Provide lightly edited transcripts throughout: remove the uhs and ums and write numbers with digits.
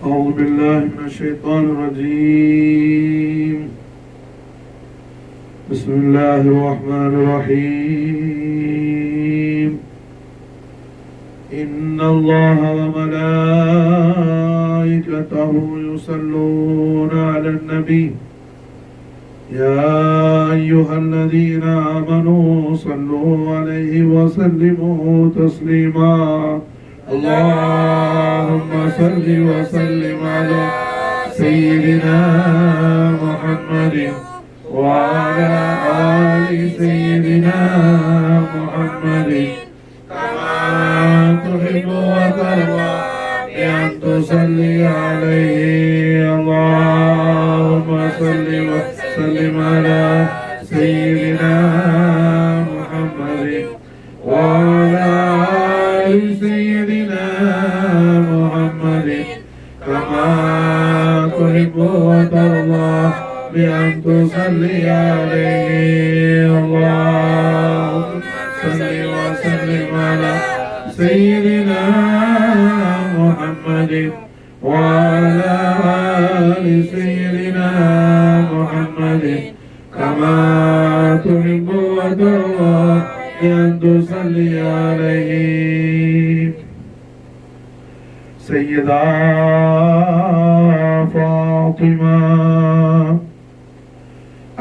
أعوذ بالله من الشيطان الرجيم. بسم الله الرحمن الرحيم. إن الله وملائكته يصلون على النبي يا أيها الذين آمنوا صلوا عليه وسلموا تسليما. اللهم صل وسلم على سيدنا محمد وعلى آل سيدنا محمد كما تحب وترضى بأن تصلي عليه. اللهم صل وسلم على سيدنا محمد وعلى آل سيدنا محمد كما تحب وترضى بأن تصلي عليه. اللهم صل وسلم على سيدنا محمد وعلى آل سيدنا محمد كما تحب وترضى بأن تصلي عليه. سيدة فاطمة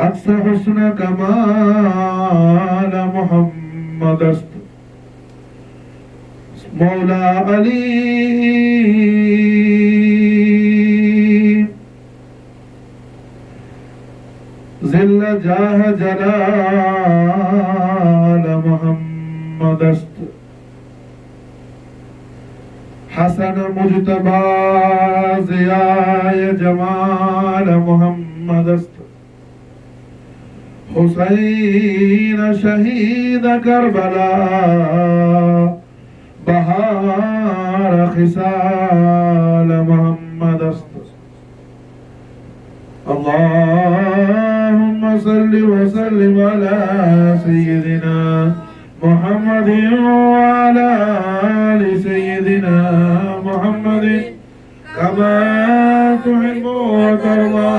أقصى حسن كمال محمد است. مولا علي ذل جاه جلال محمد است. حسن مجتبى ضیاء جمال محمد است. حسین شهید کربلا بهار خصال محمد است. اللهم صل وسلم على سيدنا محمد وعلى آل سيدنا محمد كما تحب وترضى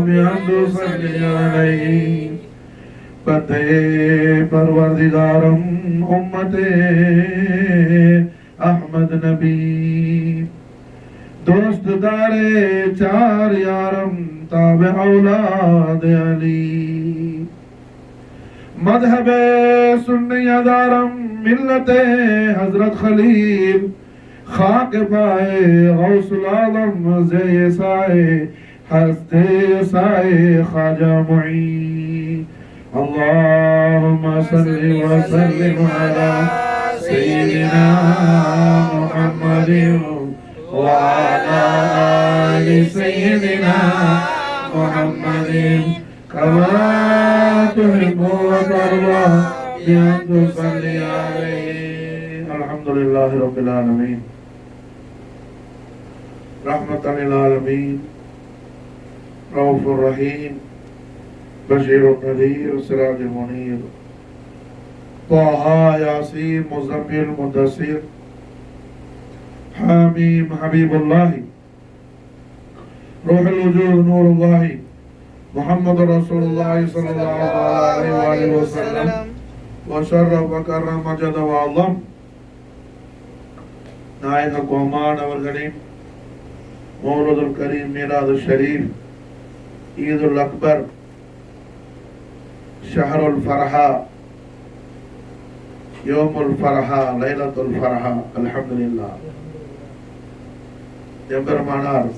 بأن تصلي عليه. بندے پروردگارم امت احمد نبی دوست دار چار یارم تابع اولاد علی مذہب سنی دارم ملت حضرت خلیل خاک پائے غوث العالم زی سائے ہست سائے خواجہ معین. اللهم صل وسلم على سيدنا محمد وعلى آل سيدنا محمد كما تحب وترضى بأن تصلي عليه. الحمد لله رب العالمين رحمة للعالمين رؤوف الرحيم بشير النذير سراج المنير طه ياسين مزمل مدثر حميم حبيب الله روح الوجود نور الله محمد رسول الله صلى الله عليه وآله وسلم وشرف وكرم وجد وعظم نائق قومان والغنيم مولد الكريم ميلاد الشريف عيد الأكبر شهر الفرحة يوم الفرحة ليلة الفرحة. الحمد لله. எம்பெருமானார்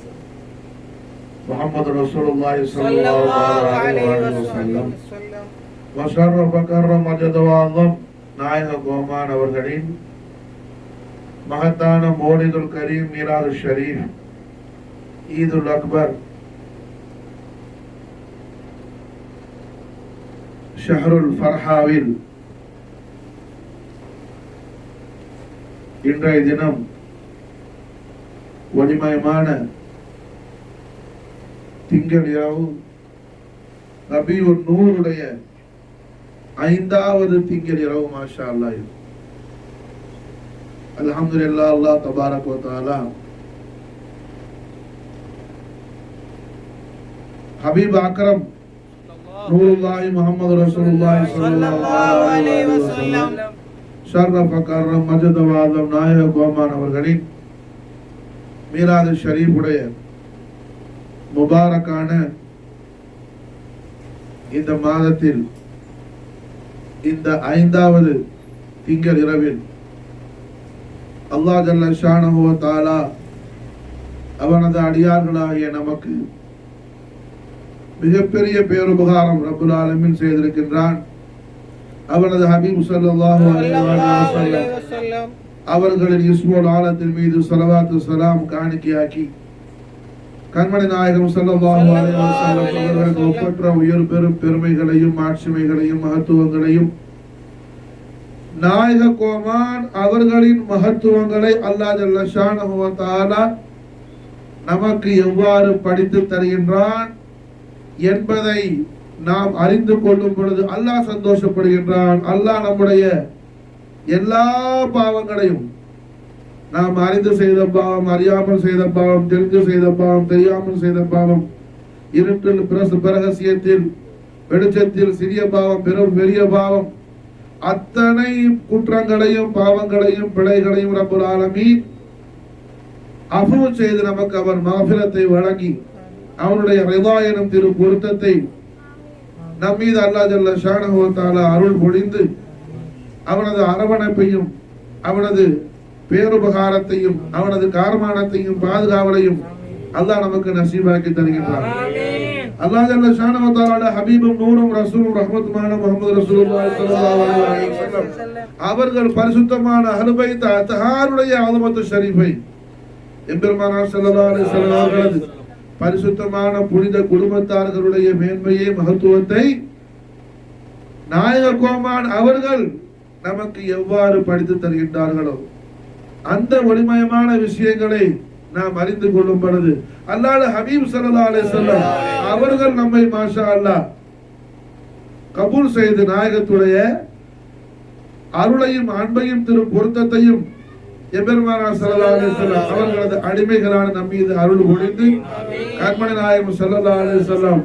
முஹம்மது ரசூலுல்லாஹி ஸல்லல்லாஹு அலைஹி வஸல்லம் வஷரஃப கர்ரம வஜத வஅஸம் நாயக கோமான் அவர்களின் மகத்தான மௌலிதுல் கரீம் மீலாது ஷரீஃப் ஈதுல் அக்பர் ஷஹருல் ஃபர்ஹாவில் இன்றைய தினம் வலிமயமான திங்கள் இரவு ரபியுல் நூருடைய 5வது திங்கள் இரவு. மாஷா அல்லாஹ். அல்ஹம்துலில்லாஹ். அல்லாஹ் தபாரக வ தஆலா ஹபீப் அக்ரம் நூருல்லாஹி முஹம்மது ரசூலுல்லாஹி ஸல்லல்லாஹு அலைஹி வஸல்லம் ஷர்ரஃப கர்ரம் மஜதவாதம் நாயக கோமான் அவர்களின் மீலாது ஷரீஃபுடைய முபாரக்கான இந்த மாதத்தில் இந்த 5வது திங்கள் இரவில் அல்லாஹ் ஜல்ல ஷானஹு வ தஆலா அவனது அடியார்களாகிய நமக்கு மிகப்பெரிய பேருபகாரம் ரப்புல் ஆலமீன் செய்திருக்கின்றான். அவனது ஹபீப் ஸல்லல்லாஹு அலைஹி வஸல்லம் அவர்களின் இஸ்முல் ஆலத்தின் மீது ஸலவாத்து ஸலாம் காணிக்கையாக்கி கண்மணி நாயகம் ஸல்லல்லாஹு அலைஹி வஸல்லம் அவர்களுக்கு ஒப்பற்ற உயர் பெரும் பெருமைகளையும் மாட்சிமைகளையும் மகத்துவங்களையும் நாயக கோமான் அவர்களின் மகத்துவங்களை அல்லாஹ் ஜல்ல ஷானஹு வ தஆலா நமக்கு எவ்வாறு படித்து தருகின்றான் என்பதை நாம் அறிந்து கொள்ளும் பொழுது அல்லாஹ் சந்தோஷப்படுகின்றான். அல்லாஹ் நம்முடைய எல்லா பாவங்களையும், நாம் அறிந்து செய்த பாவம், அறியாமல் செய்த பாவம், தெரிந்து செய்த பாவம், தெரியாமல் செய்த பாவம், இருட்டில் பிரகசியத்தில் வெளிச்சத்தில் சிறிய பாவம் பெரிய பாவம், அத்தனை குற்றங்களையும் பாவங்களையும் பிழைகளையும் ரப்புல் ஆலமீன் அஃபு செய்து நமக்கு அவர் மஃபிரத்தை வழங்கி அவனுடைய ரிதா எனும் திரு பொருத்தத்தை நம் மீது அல்லாஹ் ஜல்ல ஷானஹு வ தஆலா அருள் பொழிந்து அவனது அரவணைப்பையும் அவனது பேருபகாரத்தையும் அவனது காரமானத்தையும் பாதுகாவலையும் அல்லாஹ் நமக்கு நசீபாக்கி தருகின்றான். அல்லாஹ் ஜல்ல ஷானஹு வ தஆலா ஹபீபும் நூரும் ரசூலும் ரஹ்மத்துமான முஹம்மது ரசூலுல்லாஹி ஸல்லல்லாஹு அலைஹி வஸல்லம் அவர்கள் பரிசுத்தமான அஹ்லு பைத் அத்ஹாருடைய அஸமத்து ஷரீஃபை எம்பெருமானார் ஸல்லல்லாஹு அலைஹி வஸல்லம் அவர்களது பரிசுத்தமான புனித குடும்பத்தார்களுடைய மேன்மையை மகத்துவத்தை நாயக கோமான் அவர்கள் நமக்கு எவ்வாறு படித்து தருகின்றார்களோ அந்த ஒளிமயமான விஷயங்களை நாம் அறிந்து கொள்ளும் பொழுது அல்லாஹ் ஹபீப் ஸல்லல்லாஹு அலைஹி வஸல்லம் அவர்கள் நம்மை மாஷா அல்லாஹ் கபூல் செய்து நாயகத்துடைய அருளையும் அன்பையும் திரு பொருத்தத்தையும் எபெருமானார் ஸல்லல்லாஹு அலைஹி வஸல்லம் அவர்களது அடிமைகளான நம் மீது அருள் பொழிந்து கண்மணி நாயகம் ஸல்லல்லாஹு அலைஹி வஸல்லம்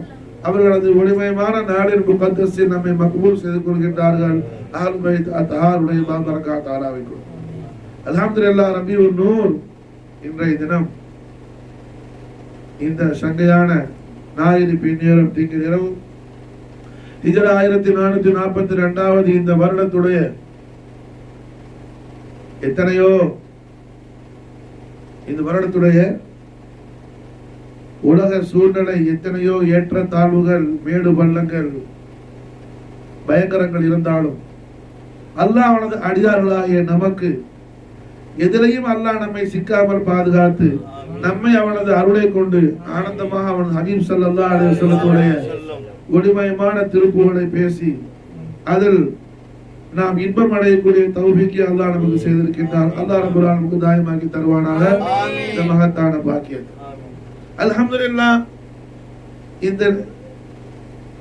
அவர்களது ஒளிமயமான நாளின் முகத்தஸில் நம்மை மக்பூல் செய்து கொள்கின்றார்கள். அஹ்லு பைத் அத்ஹாருடைய பரக்காத் ஆலாவிக்கும் அல்ஹம்துலில்லாஹ் ரபியுன் நூர். இன்றைய தினம் இந்த சங்கையான ஞாயிறு பின்னேறும் திங்கள் இரவு ஹிஜ்ரா 1442வது இந்த வருடத்துடைய எத்தனையோ இந்த வருடத்துடைய உலக சூழ்நிலை எத்தனையோ ஏற்ற தாழ்வுகள் மேடு பள்ளங்கள் பயங்கரங்கள் இருந்தாலும் அல்லாஹ் அவனது அடியார்களாகிய நமக்கு எதிரையும் அல்லாஹ் நம்மை சிக்காமல் பாதுகாத்து நம்மை அவனது அருளை கொண்டு ஆனந்தமாக அவன் ஹபீப் ஸல்லல்லாஹு அலைஹி வஸல்லமுடைய ஒளிமயமான திருப்புகழை பேசி அதில் நாம் இன்பம் அடையக்கூடிய தௌஃபீக்கை அல்லாஹ் நமக்கு செய்திருக்கின்றார். அல்லாஹ் ரப்பல் ஆலமீன் நமக்கு தாயமாக்கி தருவானாக இந்த மகத்தான பாக்கியத்தை. அல்ஹம்துலில்லாஹ் இந்த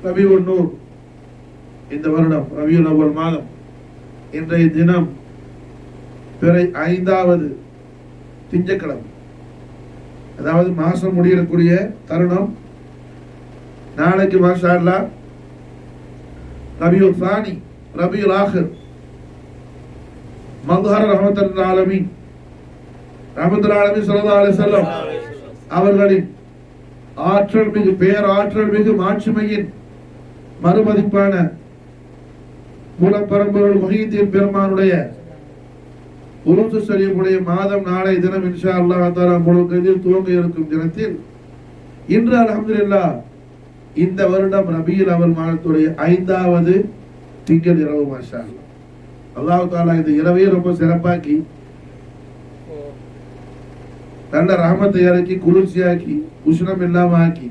ரபியுன் நூர் இந்த வருடம் ரபியுல் அவ்வல் மாதம் இன்றைய தினம் பிறை 5வது திங்கட்கிழமை, அதாவது மாசம் முடியக்கூடிய தருணம். நாளைக்கு மாஷா அல்லாஹ் ரபியுல் சானி ரபியுல் ஆஹிர் மظهر ரஹ்மத்துல் ஆலமீன் ஸல்லல்லாஹு அலைஹி வஸல்லம் அவர்களின் ஆற்றல் மிகு பேராற்றல் மிகு மாட்சிமையின் மறுமதிப்பான மூலப்பரம்பொருள் முஹீதீன் பெருமானுடைய உருசு ஷரீஃபுடைய மாதம் நாளை தினம் இன்ஷா அல்லாஹ் தஆலா முழுக்கதில் துவங்க இருக்கும் தினத்தில் இன்று அல்ஹம்துலில்லாஹ் இந்த வருடம் ரபியுல் அவ்வல் மாதத்துடைய 5வது திங்கள் இரவு மாஷா அல்லாஹ். அல்லாஹ் தஆலா இந்த இரவை ரொம்ப சிறப்பாக்கி நல்ல ரஹமத்தை இறக்கி குளிர்ச்சியாக்கி உஷ்ணம் இல்லாம ஆக்கி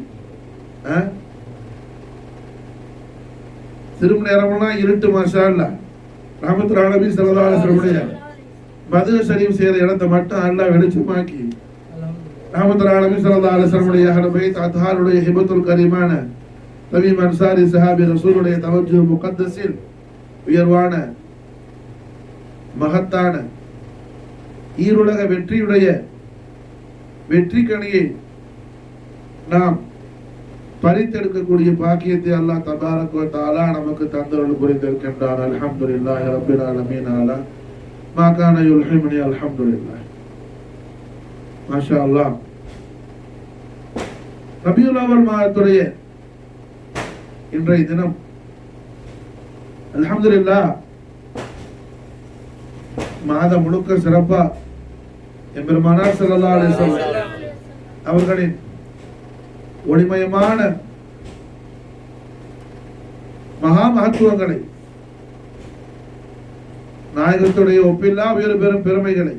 திரும்ப நேரம்லாம் இருட்டு மாஷா அல்லாஹ். ரஹமத்துல் ஆலமீன் ஸல்லல்லாஹு அலைஹி வஸல்லம் மதுஹ ஷரீஃப் செய்யற இடத்தை மட்டும் அல்லாஹ் வெளிச்சமாக்கி ரஹமத்துல் ஆலமீன் ஸல்லல்லாஹு அலைஹி வஸல்லம் அஹ்லு பைத் அத்ஹாருடைய ஹிபத்துல் கரீமான தமீம் அன்சாரி சஹாபி ரசூலுடைய தவஜ்ஜு முகத்தஸில் உயர்வான மகத்தான ஈருலக வெற்றியுடைய வெற்றி கனியை நாம் பறித்தெடுக்கக்கூடிய பாக்கியத்தை அல்லாஹ் தபாரக வ தஆலா நமக்கு தந்தருள் புரிந்திருக்கின்றார். அல்ஹம்துலில்லாஹி ரப்பில் ஆலமீன் அலா மா கான யுல்ஹிமுனி அல்ஹம்துலில்லாஹ். மாஷா அல்லாஹ். ரபியுல் அவ்வல் மாதத்துடைய இன்றைய தினம் அல்ஹம்துலில்லாஹ் மாதம் முழுக்க சிறப்பா எம்பெருமானார் ஸல்லல்லாஹு அலைஹி வஸல்லம் அவர்களின் ஒளிமயமான மகா மகத்துவங்களை, நாயகத்துடைய ஒப்பில்லா வேறு பெரும் பெருமைகளை,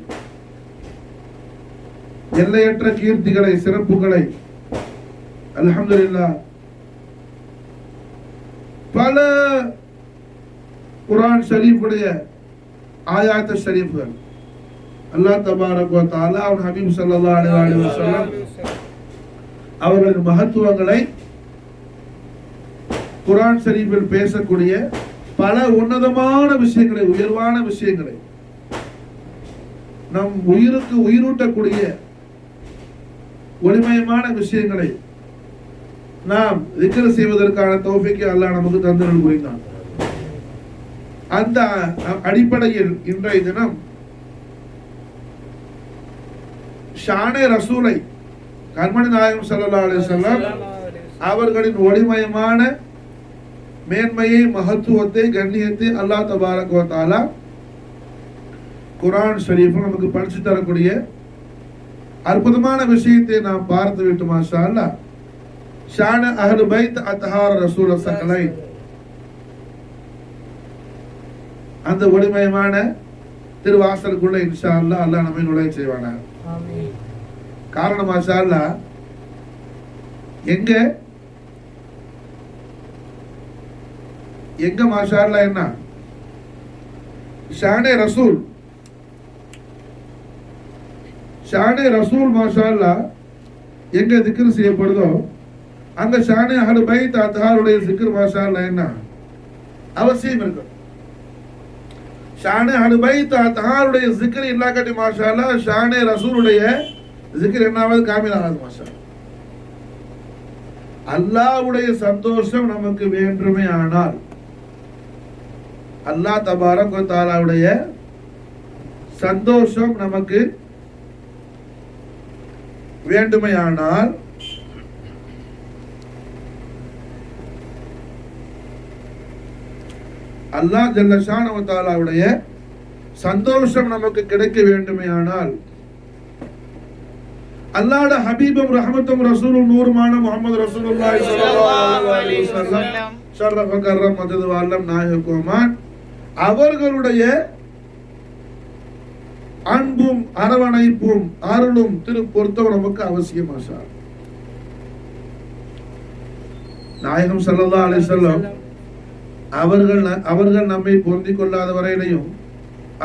எல்லையற்ற கீர்த்திகளை, சிறப்புகளை அல்ஹம்துலில்லாஹ் பல குர்ஆன் ஷரீஃபுடைய ஆயாத் ஷரீஃப்கள் அல்லாஹ் தபாரக வ தஆலா அவன் ஹபீப் ஸல்லல்லாஹு அலைஹி வஸல்லம் அவர்களின் மகத்துவங்களை குர்ஆன் ஷரீஃபில் பேசக்கூடிய பல உன்னதமான விஷயங்களை, உயர்வான விஷயங்களை, நம் உயிருக்கு உயிரூட்டக்கூடிய ஒளிமயமான விஷயங்களை நாம் திக்ர் செய்வதற்கான தௌஃபீக்கை அல்லாஹ் நமக்கு தந்தருள் புரிந்தான். அந்த அடிப்படையில் இன்றைய தினம் ஷானே ரசூலை கண்மணி நாயகம் ஸல்லல்லாஹு அலைஹி வஸல்லம் அவர்களின் ஒளிமயமான மேன்மையை, மகத்துவத்தை, கண்ணியத்தை அல்லாஹ் தபாரக வ தஆலா குர்ஆன் ஷரீஃபில் நமக்கு படிச்சு தரக்கூடிய அற்புதமான விஷயத்தை நாம் பார்த்து விட்டு மாஷா அல்லாஹ் ஷான அஹ்லு பைத் அத்ஹார் ரசூல் ஸல்லல்லாஹு அந்த ஒளிமயமான திருவாசலுக்குள்ள இன்ஷா அல்லாஹ் அல்லாஹ் நம்மை நுழைய செய்வானாக. ஆமீன். காரணம் மாஷா அல்லாஹ் எங்க மாஷா அல்லாஹ் என்ன ஷானே ரசூல் மாஷா அல்லாஹ் எங்க திக்ர் செய்யப்படுதோ அங்க ஷானே அஹ்லு பைத் அத்ஹாருடைய திக்ர் மாஷா அல்லாஹ் என்ன அவசியம் இருக்கு. ஷானே அஹ்லு பைத் அத்ஹாருடைய திக்ர் இல்லாட்டி மாஷா அல்லாஹ் ஷானே ரசூலுடைய திக்ர் என்னாவது காமிலாகாது மாஷா. அல்லாஹ்வுடைய சந்தோஷம் நமக்கு வேண்டுமே ஆனால், அல்லாஹ் தபாரக வ தஆலாவுடைய சந்தோஷம் நமக்கு வேண்டுமையானால் அல்லாஹ் ஜல்ல ஷானஹு வ தஆலாவுடைய சந்தோஷம் நமக்கு கிடைக்க வேண்டுமையானால் அல்லாஹ்வுட ஹபீபும் ரஹ்மத்தும் ரசூலும் நூறுமான முஹம்மது ரசூலுல்லாஹி ஸல்லல்லாஹு அலைஹி வஸல்லம் ஷர்ரஃப கர்ரம் மஜது வல்லம் நாயகுமான் அவர்களுடைய அன்பும் அரவணைப்பும் அருளும் திரு பொருத்தம் நமக்கு அவசியம் மாஷா. நாயகம் ஸல்லல்லாஹு அலைஹி வஸல்லம் அவர்கள் நம்மை பொருந்திக் கொள்ளாத வரையிலையும்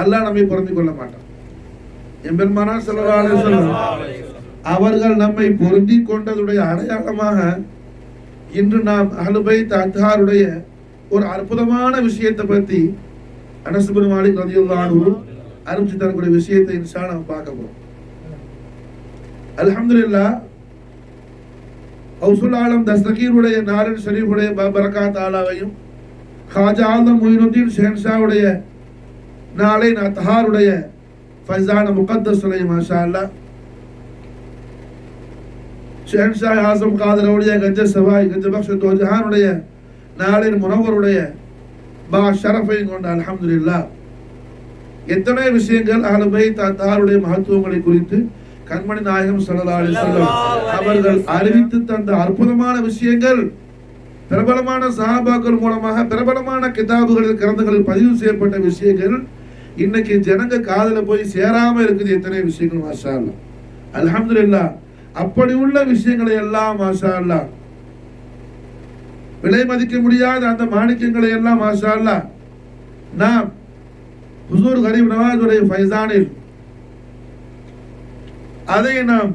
அல்லாஹ் நம்மை பொருந்திக் கொள்ள மாட்டான். எம்பெருமானார் ஸல்லல்லாஹு அலைஹி வஸல்லம் அவர்கள் நம்மை பொருந்திக் கொண்டதுடைய அடையாளமாக இன்று நாம் அஹ்லு பைத் அத்ஹாருடைய ஒரு அற்புதமான விஷயத்தை பற்றி அனஸ் இப்னு மாலிக் ரலியல்லாஹு அன்ஹு அறிவிச்சு தரக்கூடிய விஷயத்தை இன்ஷா அல்லாஹ் பார்க்க போறோம். அல்ஹம்துலில்லாஹ் கௌசுல் ஆலம் தஸ்தகீருடைய நாரன் ஷரீஃபுடைய பரக்காத் ஆலாவையும் காஜா ஆலம் முயினுddin ஷெஹன்ஷாவுடைய நாளை அத்ஹாருடைய ஃபைஸான முகத்தஸுடைய மாஷா அல்லாஹ் ஷெஹன்ஷா ஆஸம் காதர் அவுலியா கஞ்ச சவாய் கஞ்ச பக்ஷ தோஜஹானுடைய நாளின் முனவருடைய பா ஷரஃபையும் கொண்ட அல்ஹம்துலில்லாஹ் எத்தனை விஷயங்கள் அஹ்லு பைத் அத்ஹாருடைய மகத்துவங்களை குறித்து கண்மணி நாயகம் ஸல்லல்லாஹு அலைஹி வஸல்லம் அவர்கள் அறிவித்து தந்த அற்புதமான விஷயங்கள் பிரபலமான சஹாபாக்கள் மூலமாக பிரபலமான கிதாபுகளில் கிரந்தங்களில் பதிவு செய்யப்பட்ட விஷயங்கள் இன்னைக்கு ஜனங்க காதுல போய் சேராம இருக்குது. எத்தனை விஷயங்கள் மாஷா அல்லாஹ். அல்ஹம்துலில்லாஹ் அப்படி உள்ள விஷயங்களை எல்லாம் மாஷா அல்லாஹ் விலை மதிக்க முடியாத அந்த மாணிக்கங்களை எல்லாம் மாஷா அல்லாஹ் நாம் ஹுசூர் கரீம் நவாஸுடைய ஃபைஸானில் அதை நாம்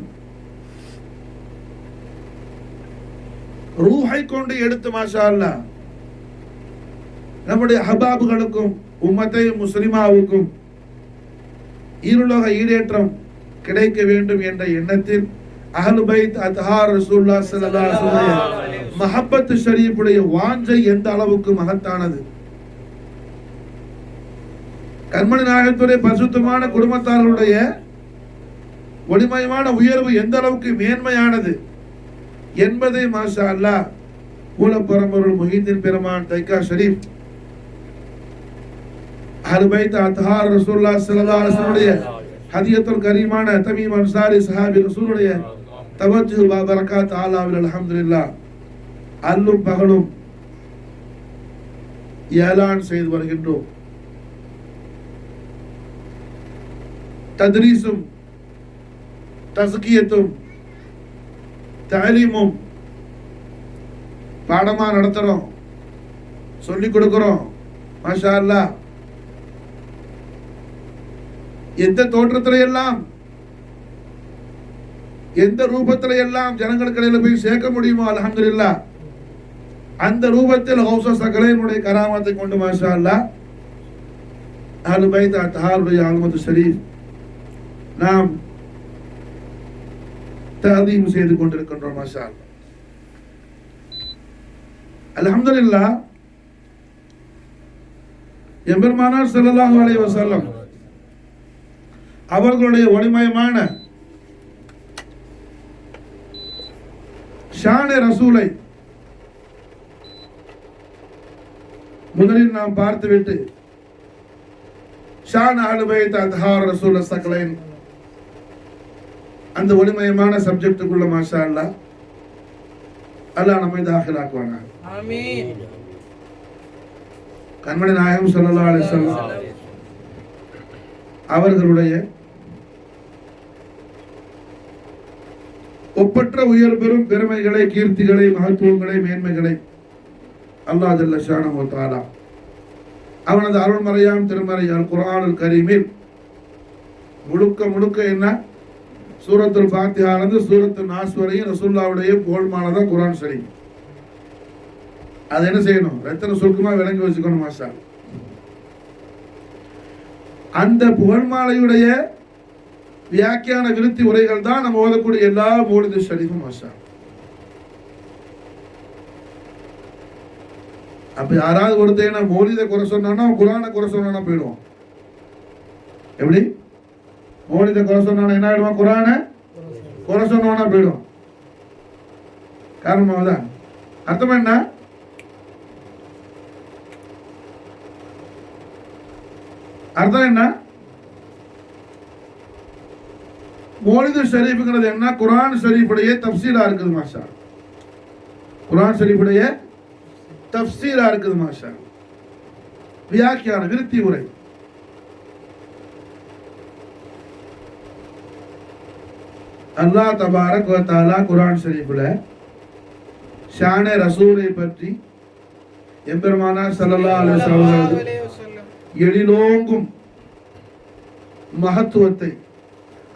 ரூஹை கொண்டு எடுத்து மாஷா அல்லாஹ் நம்முடைய ஹபாபுகளுக்கும் உம்மத்தை முஸ்லிமாவுக்கும் ஈருலக ஈடேற்றம் கிடைக்க வேண்டும் என்ற எண்ணத்தில் அஹ்லு பைத் அத்ஹார் ரசூலுல்லாஹி ஸல்லல்லாஹு அலைஹி வஸல்லம் மஹப்பத் ஷரீஃபுடைய வாஞ்சை எந்த அளவுக்கு மகத்தானது. கண்மணி நாயகத்துடைய பரிசுத்தமான குடும்பத்தார்களுடைய ஒளிமயமான உயர்வு எந்த அளவுக்கு மேன்மையானது என்பதை மாஷா அல்லாஹ் மூலப்பரம்பொருள் முஹிதீன் பெருமான் தைக்கா ஷரீஃப் அஹ்லுல் பைத் அத்ஹார் ரசூலுல்லாஹி ஸல்லல்லாஹு அலைஹி வஸல்லம் ஹதியத்துல் கரீமான தமீம் அன்சாரி சஹாபி ரசூலுடைய தவஜ்ஜு வ பரக்காத் ஆலாவில் அல்ஹம்துலில்லாஹ் அல்லும் பகலும் ஏலான் செய்து வருகின்றோம். தத்ரீஸும் தஸ்கியத்தும் தஅலீமும் பாடமா நடத்துறோம், சொல்லி கொடுக்கிறோம். மாஷா அல்லாஹ் எந்த தோற்றத்தில எல்லாம் எந்த ரூபத்தில எல்லாம் ஜனங்களுக்கு இடையில போய் சேர்க்க முடியுமோ அல்ஹம்துலில்லாஹ் அந்த ரூபத்தில் கௌஸ சகலையினுடைய கராமத்தை கொண்டு மாஷா அல்லாஹ் அஹ்லுல் பைத் அத்ஹாருடைய ஆல்மத்து ஷரீஃப் நாம் தஅதீம் செய்து கொண்டிருக்கின்றோம். மாஷா அல்லாஹ் அல்ஹம்துலில்லாஹ். எம்பெருமானார் ஸல்லல்லாஹு அலைஹி வஸல்லம் அவர்களுடைய ஒளிமயமான ஷானே ரசூலை முதலில் நாம் பார்த்துவிட்டு ஷான் அஹ்லுல் பைத் அத்ஹார் ரசூல் ஸகலைன் அந்த ஒளிமயமான சப்ஜெக்டுக்குள்ள மாஷா அல்லாஹ் அல்லாஹ் நம்மை தாখিলাக்குவானாக. ஆமீன். கண்மணி நாயகம் ஸல்லல்லாஹு அலைஹி வஸல்லம் அவர்களுடைய ஒப்பற்ற உயர் பெரும் பெருமைகளை, கீர்த்திகளை, மகத்துவங்களை, மேன்மைகளை அல்லாஹ் ஜல்ல ஷானஹு வ தஆலா அவனது அருள்மறையாம் திருமறை அல் குர்ஆனுல் கரீமில் முழுக்க என்ன சூரத்துல் ஃபாத்திஹாவிலிருந்து சூரத்துல் நாஸ் வரையும் ரசூலுல்லாஹ்வுடைய புகழ்மாலை தான் குர்ஆன் ஷரீஃப். அதை என்ன செய்யணும்? ரத்தன சுருக்கமா விளங்கி வச்சுக்கணும். மாஷா அந்த புகழ்மாலையுடைய வியாக்கியான விருத்தி உரைகள் தான் நம்ம ஓதக்கூடிய எல்லா மௌலிது ஷரீஃபும். மாஷா அப்ப யாராவது ஒருத்தர் மௌலித குறை சொன்னானா குர்ஆனை குறை சொன்னானா போயிடுவோம். எப்படி மௌலித குறை சொன்னானா என்ன ஆயிடுவான்? குர்ஆனை குறை சொன்னானா போயிடுவோம். காரணமாவதா? அர்த்தம் என்ன? அர்த்தம் என்ன? மௌலிது ஷரீஃப்ங்கிறது என்ன? குர்ஆன் ஷரீஃபுடைய தஃப்சீரா இருக்குது. மாஷா குர்ஆன் ஷரீஃபுடைய தஃப்சீரா இருக்குது. மாஷா வியாக்கியான விருத்தி உரை. அல்லாஹ் தபாரக் வ தஆலா குர்ஆன் ஷரீஃப்ல ஷானே ரசூலை பற்றி எம்பெருமானார் ஸல்லல்லாஹு அலைஹி வஸல்லம் எழிலோங்கும் மகத்துவத்தை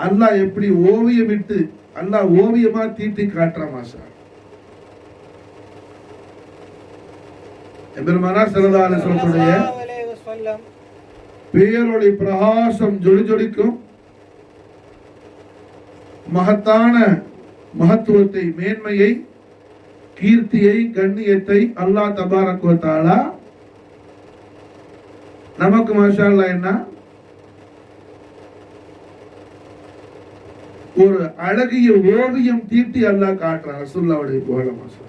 அல்லாஹ் எப்படி ஓவியமிட்டு அல்லாஹ் ஓவியமா தீட்டி காட்டுறான். மாஷா எம்பெருமானார் ஸல்லல்லாஹு அலைஹி வஸல்லம் பேரொளி பிரகாசம் ஜொலிக்கும் மகத்தான மகத்துவத்தை, மேன்மையை, கீர்த்தியை, கண்ணியத்தை அல்லாஹ் தபாரக் வ தஆலா நமக்கு மாஷா அல்லாஹ் என்ன ஒரு அழகிய ஓவியம் தீட்டி அல்லாஹ் காட்டுறான் ரசூலுல்லாஹ்வுடைய புகழ. மாஷா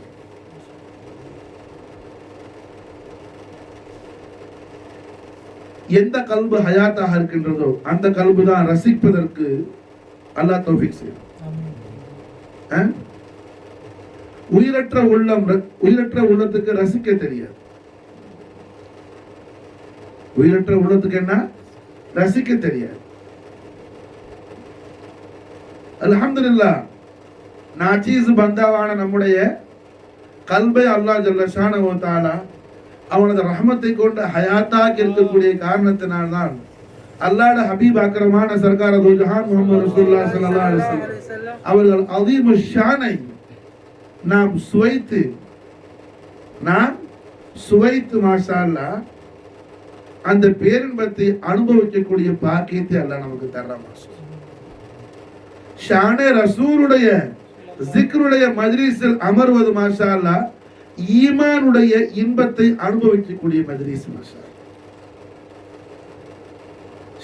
எந்த கல்பு ஹயாத்தாக இருக்கின்றதோ அந்த கல்பு தான் ரசிப்பதற்கு அல்லாஹ் தௌஃபீக் செய்வான். உயிரற்ற உள்ளத்துக்கு ரசிக்க தெரியாது. உயிரற்ற உள்ளத்துக்கு என்ன? ரசிக்க தெரியாது. அல்ஹம்துலில்லாஹ் நாச்சீஸ் பந்தாவான நம்முடைய கல்பை அல்லாஹ் ஜல்ல ஷானஹு வ தஆலா அவனது ரஹமத்தை கொண்டு ஹயாத்தாக இருக்கக்கூடிய காரணத்தினால்தான் அல்லாஹ்ட ஹபீப் அக்ரமான சர்க்கார் து ஜஹான் முஹம்மது ரசூலுல்லாஹி ஸல்லல்லாஹு அலைஹி வஸல்லம் அவர்கள் அஸீமு ஷானை நாம் சுவைத்து மாஷா அல்லாஹ் அந்த பேரின்பத்தை அனுபவிக்கக்கூடிய பாக்கியத்தை அல்லாஹ் நமக்கு தர்றான். ஷானே ரசூலுடைய ஜிக்ருடைய மஜ்லிஸில் அமர்வது மாஷா அல்லாஹ் ஈமானுடைய இன்பத்தை அனுபவிக்கக்கூடிய மஜ்லிஸ்.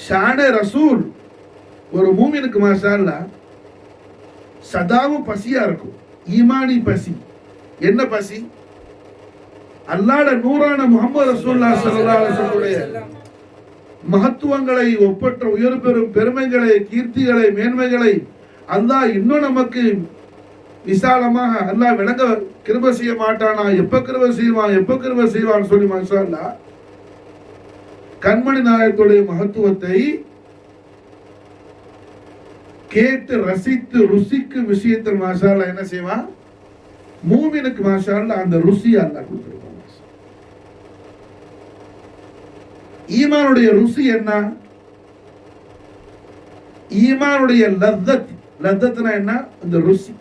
ஷானே ரசூல் ஒரு மூமினுக்கு மாஷா அல்லாஹ் சதாவும் பசியா இருக்கும். ஈமானி பசி. என்ன பசி? அல்லாஹ்வுடைய நூறான முஹம்மது ரசூலுல்லாஹி ஸல்லல்லாஹு அலைஹி வஸல்லம் மகத்துவங்களை, ஒப்பற்ற உயர் பெறும் பெருமைகளை, கீர்த்திகளை, மேன்மைகளை அல்லாஹ் இன்னும் நமக்கு விசாலமாக அல்லாஹ் விளங்க கிருபை செய்ய மாட்டானா? எப்ப கிருபை செய்வான், எப்ப கிருபை செய்வான்னு சொல்லி மாஷா அல்லாஹ் கண்மணி நாயகத்துடைய மகத்துவத்தை கேட்டு ரசித்து ருசிக்கும் விஷயத்தில் மாஷா அல்லாஹ் என்ன செய்வான்? மூமினுக்கு மாஷா அல்லாஹ் அந்த ருசி அல்லாஹ் கொடுத்திருப்பான். ஈமானுடைய ருசி என்ன? ஈமானுடைய லத்தத். லத்தத்னா என்ன? அந்த ருசி,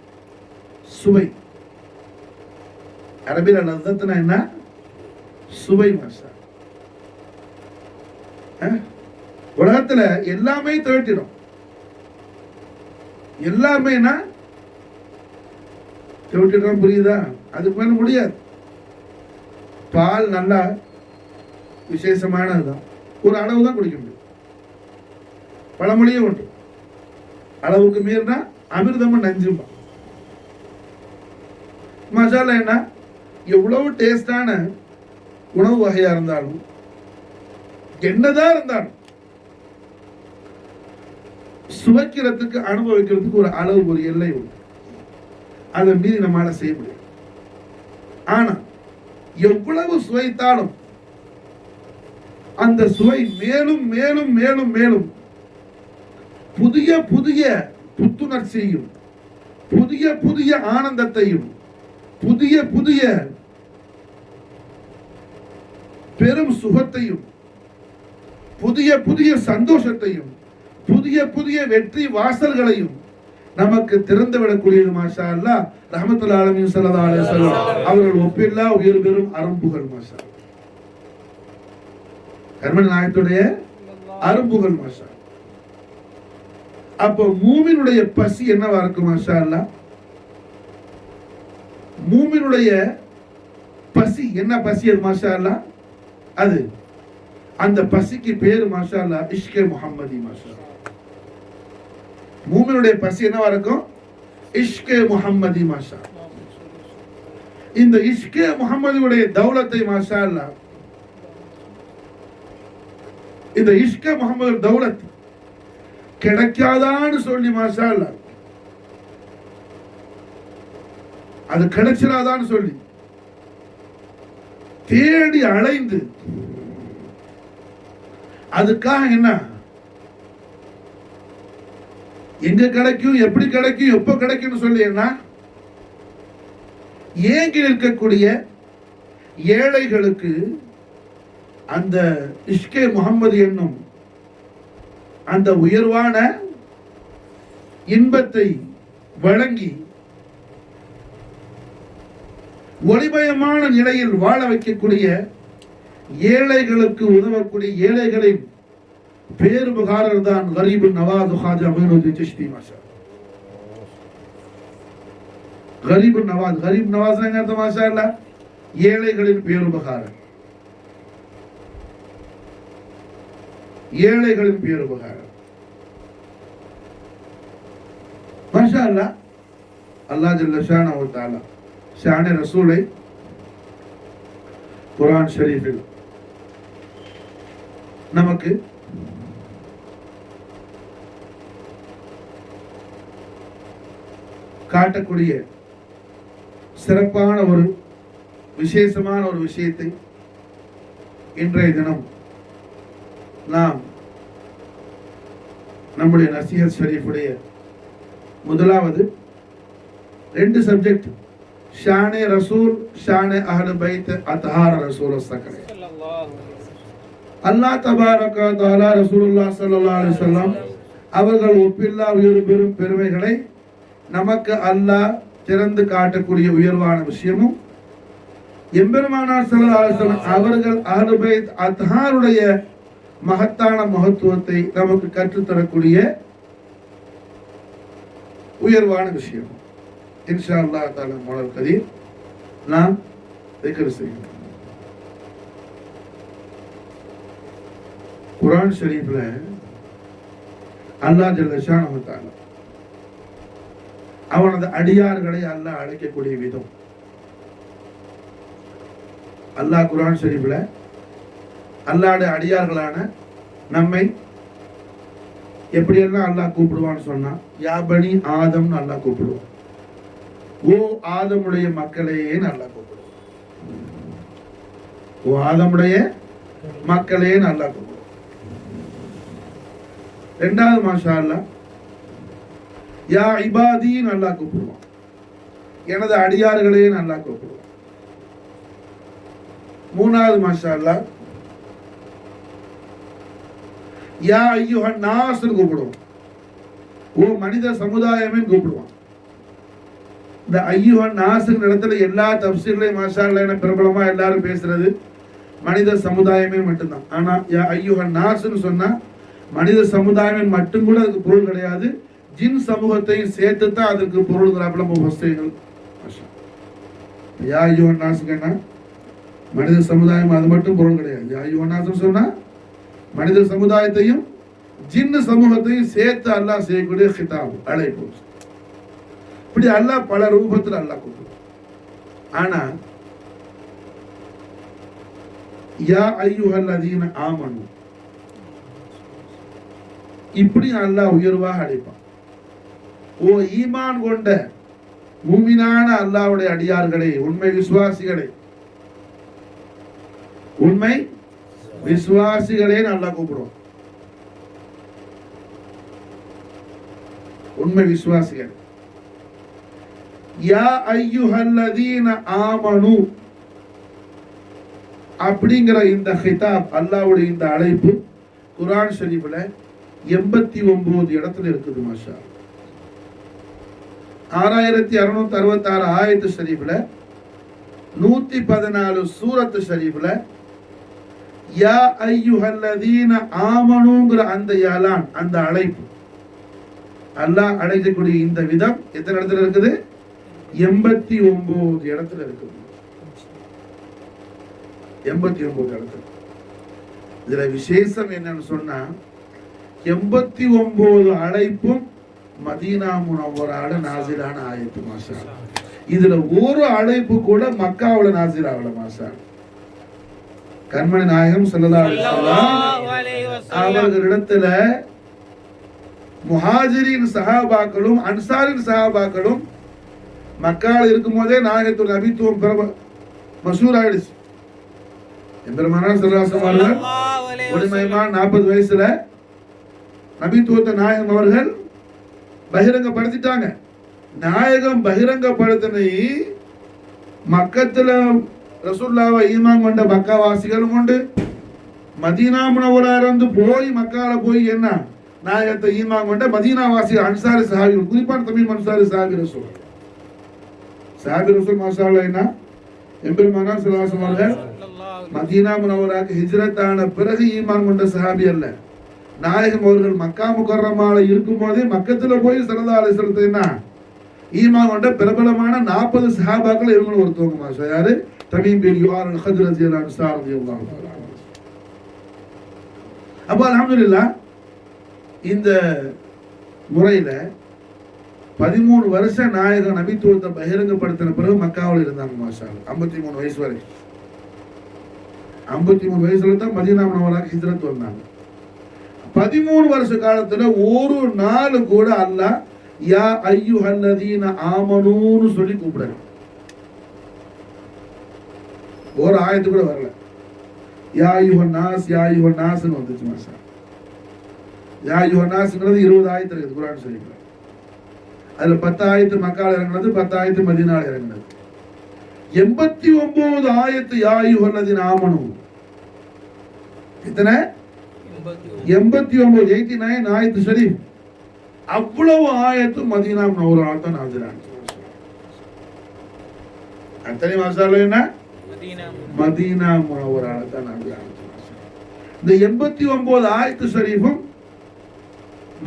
சுவை. அரபில லத்தத்னா என்ன? சுவை. மாஷா உலகத்துல எல்லாமே தேட்டிடும். எல்லாமே தேட்டிடும். புரியுதா? அதுக்கு மேல முடியாது. பால் நல்லா விசேஷமானதுதான். ஒரு அளவு தான் குடிக்க முடியும். பழமொழியே உண்டு, அளவுக்கு மீறினா அமிர்தமும் நஞ்சுமா. மசாலா என்ன? எவ்வளவு டேஸ்டான உணவு வகையா இருந்தாலும், என்னதான் இருந்தாலும் சுவைக்கிறதுக்கு, அனுபவிக்கிறதுக்கு ஒரு அளவு, ஒரு எல்லை உண்டு. அதை மீறி நம்மளால செய்ய முடியும். ஆனா எவ்வளவு சுவைத்தாலும் அந்த சுவை மேலும் மேலும் மேலும் மேலும் புதிய புதிய புத்துணர்ச்சியையும், புதிய புதிய ஆனந்தத்தையும், புதிய புதிய பெரும் சுகத்தையும், புதிய புதிய சந்தோஷத்தையும், புதிய புதிய வெற்றி வாசல்களையும் நமக்கு திறந்து விடக்கூடியது மாஷா அல்லாஹ் ரஹ்மத்துல் ஆலமீன் ஸல்லல்லாஹு அலைஹி வஸல்லம் அவர்கள் ஒப்பில்லா உயர் பெரும் அரும்புகள். மாஷா கண்மணி நாயகத்துடைய அரும்புகள். மாஷா அப்போ மூமினுடைய பசி என்னவா இருக்கும்? மாஷா அல்லாஹ் மூமினுடைய பசி என்ன பசி? அது மாஷா அல்லாஹ் அது அந்த பசிக்கு பேரு மாஷா அல்லாஹ் இஷ்கே முஹம்மதி. மாஷா மூமினுடைய பசி என்னவா இருக்கும்? இஷ்கே முஹம்மதி. மாஷா இந்த இஷ்கே முஹம்மதியுடைய தௌலத்தை மாஷா அல்லாஹ், இந்த இஷ்கே முஹம்மது தௌலத் கிடைக்காதான்னு சொல்லி மாஷா அல்லாஹ், அது கிடைச்சிடாதான்னு சொல்லி தேடி அலைந்து அதுக்காக என்ன, எங்க கிடைக்கும், எப்படி கிடைக்கும், எப்ப கிடைக்கும் சொல்லி என்ன ஏங்கி நிற்கக்கூடிய ஏழைகளுக்கு அந்த இஷ்கே முஹம்மது என்னும் அந்த உயர்வான இன்பத்தை வழங்கி ஒளிமயமான நிலையில் வாழ வைக்கக்கூடிய, ஏழைகளுக்கு உதவக்கூடிய ஏழைகளின் பேருபகாரர் தான் கரீபு நவாஸ் ஹாஜா மொய்னுதீன் சிஷ்தி. மாஷா கரீபு நவாஸ். கரீப் நவாஸ் என்ன அர்த்தம்? மாஷா அல்லாஹ் ஏழைகளின் பேருபகாரர், ஏழைகளின் பேருபகாரர். மாஷா அல்லாஹ் அல்லாஹ் ஜல்ல ஷானஹு வ தஆலா ஷானே ரசூலை குர்ஆன் ஷரீஃபில் நமக்கு காட்டக்கூடிய சிறப்பான ஒரு விசேஷமான ஒரு விஷயத்தை இன்றைய தினம் நாம் நம்முடைய நசீஹத் ஷரீஃபுடைய முதலாவது 2 சப்ஜெக்ட், ஷானே ரசூல், ஷானே அஹ்லு பைத், அத்ஹார ரசூல் சக்கரை. அல்லாஹ் தபாரக வ தஆலா ரசூலுல்லாஹ் ஸல்லல்லாஹு அலைஹி வஸல்லம் அவர்கள் ஒப்பில்லா உயர் பெரும் பெருமைகளை நமக்கு அல்லாஹ் திறந்து காட்டக்கூடிய உயர்வான விஷயமும், எம்பெருமானார் ஸல்லல்லாஹு அலைஹி வஸல்லம் அவர்கள் அஹ்லு பைத் அத்ஹாருடைய மகத்தான மகத்துவத்தை நமக்கு கற்றுத்தரக்கூடிய உயர்வான விஷயம். இன்ஷா அல்லாஹ் தஆலா மௌலா கரீம் நாம் திக்ர் செய்யும். குர்ஆன் ஷரீஃப்ல அல்லாஹ் ஜல்ல ஷானஹு தஆலா அவனது அடியார்களை அல்லாஹ் அழைக்கக்கூடிய விதம், அல்லாஹ் குர்ஆன் ஷரீஃப்ல அல்லாஹ்வுடைய அடியார்களான நம்மை எப்படியெல்லாம் அல்லாஹ் கூப்பிடுவான்னு சொன்னா, யா பனி ஆதம்னு அல்லாஹ் கூப்பிடுவான். ஓ ஆதமுடைய மக்களேன்னு அல்லாஹ் கூப்பிடுவான். ஓ ஆதமுடைய மக்களேன்னு அல்லாஹ் கூப்பிடுவான். ரெண்டாவது மாஷா அல்லாஹ் யா இபாதின்னு அல்லாஹ் கூப்பிடுவான். எனது அடியார்களேன்னு அல்லாஹ் கூப்பிடுவான். மூணாவது மாஷா அல்லாஹ் யா ஐயுஹன் நாஸ்னு கூப்பிடுவான். ஓ மனித சமுதாயமே கூப்பிடுவான். இந்த ஐயுஹன் நாஸ்ங்கிற இடத்துல எல்லா தஃப்சீர்லயும் மாஷா அல்லாஹ் என பிரபலமா எல்லாரும் பேசுறது மனித சமுதாயமே மட்டும்தான். ஆனா யா ஐயுஹன் நாஸ்னு சொன்னா மனித சமுதாயமே மட்டும் கூட அதுக்கு பொருள் கிடையாது, ஜின் சமூகத்தையும் சேர்த்து தான் அதுக்கு பொருள்கிறாப்புல முஃபஸ்ஸீர்கள். யா ஐயுஹன் நாஸ்னா மனித சமுதாயம் அது மட்டும் பொருள் கிடையாது. யா ஐயுஹன் நாஸ்னு சொன்னா மனித சமுதாயத்தையும் ஜின்னு சமூகத்தையும் சேர்த்து அல்லாஹ் செய்யக்கூடிய கிதாப், அழைப்பு. இப்படி அல்லாஹ் பல ரூபத்தில் அல்லாஹ் கூப்பிடுவான். ஆனா யா அய்யுஹல்லதீன ஆமனு இப்படி அல்லாஹ் உயர்வாக அழைப்பான். ஓ ஈமான் கொண்ட மூமினான அல்லாஹ்வுடைய அடியார்களே, உண்மை விசுவாசிகளே, உண்மை விசுவாசிகளே நல்லா கூப்பிடுவோம். உண்மை விசுவாசிகள். யா அய்யுஹல்லதீன ஆமனு அப்படிங்கிற இந்த ஹிதாப், அல்லாஹ்வுடைய இந்த அழைப்பு குர்ஆன் ஷரீஃப்ல 89 இடத்துல இருக்குது. மாஷா 6666 ஆயத்து ஷரீஃப்ல 114 சூரத்து ஷரீஃப்ல யா அய்யுஹல்லதீன ஆமனுங்கிற அந்த யாலான், அந்த அழைப்பு, அல்லாஹ் அழைக்கக்கூடிய இந்த விதம் எத்தனை இடத்துல இருக்குது? 89 இடத்துல இருக்குது. 89 இடத்துல. இதுல விசேஷம் என்னன்னு சொன்னா 89 அழைப்பும் மதீனா முனவ்வரால நாசிலான ஆயத்து. மாஷா இதுல ஒரு அழைப்பு கூட மக்காவுல நாசில் ஆகல. மாஷா கண்மணி நாயகம் ஸல்லல்லாஹு அலைஹி வஸல்லம் அவர்களிடத்துல முஹாஜிரின் சஹாபாக்களும் அன்சாரின் சஹாபாக்களும் மக்கால இருக்கும் போதே நாயகத்துடைய நபித்துவம் மஷூர் ஆயிடுச்சு. எம்பெருமானார் ஸல்லல்லாஹு அலைஹி வஸல்லம் ஒளிமயமான 40 வயசுல நபித்துவத்தை நாயகம் அவர்கள் பகிரங்கப்படுத்திட்டாங்க. நாயகம் பகிரங்கப்படுத்தினை மக்கத்துல ரசூலுல்லாஹ்வை ஈமான் கொண்ட மக்காவாசிகளும் உண்டு. மதீனா முனவ்வரால இருந்து போய் மக்கால போய் என்ன நாயகத்தை ஈமான் கொண்ட மதீனாவாசிகள் அன்சாரி சஹாபிகள், குறிப்பான தமிழ் அன்சாரி சஹாபி ரசூல் மாஷா அல்லாஹ் என்ன எம்பெருமானார் ஸல்லல்லாஹு அலைஹி வஸல்லம் மதீனா முனவ்வராக்கு ஹிஜ்ரத்தான பிறகு ஈமான் கொண்ட சஹாபி அல்ல. நாயகம் அவர்கள் மக்கா முகர்ரமால இருக்கும் போதே மக்கத்துல போய் ஸல்லல்லாஹு அலைஹி வஸல்லம் என்ன ஈமான் கொண்ட பிரபலமான 40 சஹாபாக்கள் இவங்களும் ஒருத்தவங்க. மாஷா யாரு? தமீம் பின் யுஆர் அல்-ஹத்ரஜி அல்-அன்சாரி ரலியல்லாஹு தஆலா. அப்ப அல்ஹம்துலில்லாஹ் இந்த முறையில 13 வருஷம் நாயகம் நபித்துவத்தை பகிரங்கப்படுத்தின பிறகு மக்காவில் இருந்தாங்க. மாஷா 53 வயசு வரை. 53 வயசுல தான் மதீனா முனவ்வராக்கு ஹிஜ்ரத் வந்தாங்க. 13 வருஷ காலத்துல ஒரு நாள் கூட அல்லாஹ் யா அய்யுஹல்லதீன ஆமனூன்னு சொல்லி கூப்பிடுறாங்க. ஒரு ஆயத்து கூட வரல. யா அய்யுஹன் நாஸ் யா அய்யுஹன் நாஸ்னு வந்துச்சு. மாஷா யா அய்யுஹன் நாஸ்ங்கிறது 20 ஆயத்து இருக்குது குர்ஆன் ஷரீஃப்ல. அதுல 10 ஆயத்து மக்கால இறங்குனது, 10 ஆயத்து மதீனால இறங்குனது. 89 ஆயத்து யா அய்யுஹல்லதீன ஆமனு. எத்தனை? 89 89 ஆயத்து ஷரீஃப். அவ்வளவு ஆயத்து மதீனா முனவ்வரால தான் நாசிலான. அத்தனை மாஷாஅல்லாஹ் என்ன மதீனா முனவ்வரால தான் நாசிலான. இந்த 89 ஆயத்து ஷரீஃபும்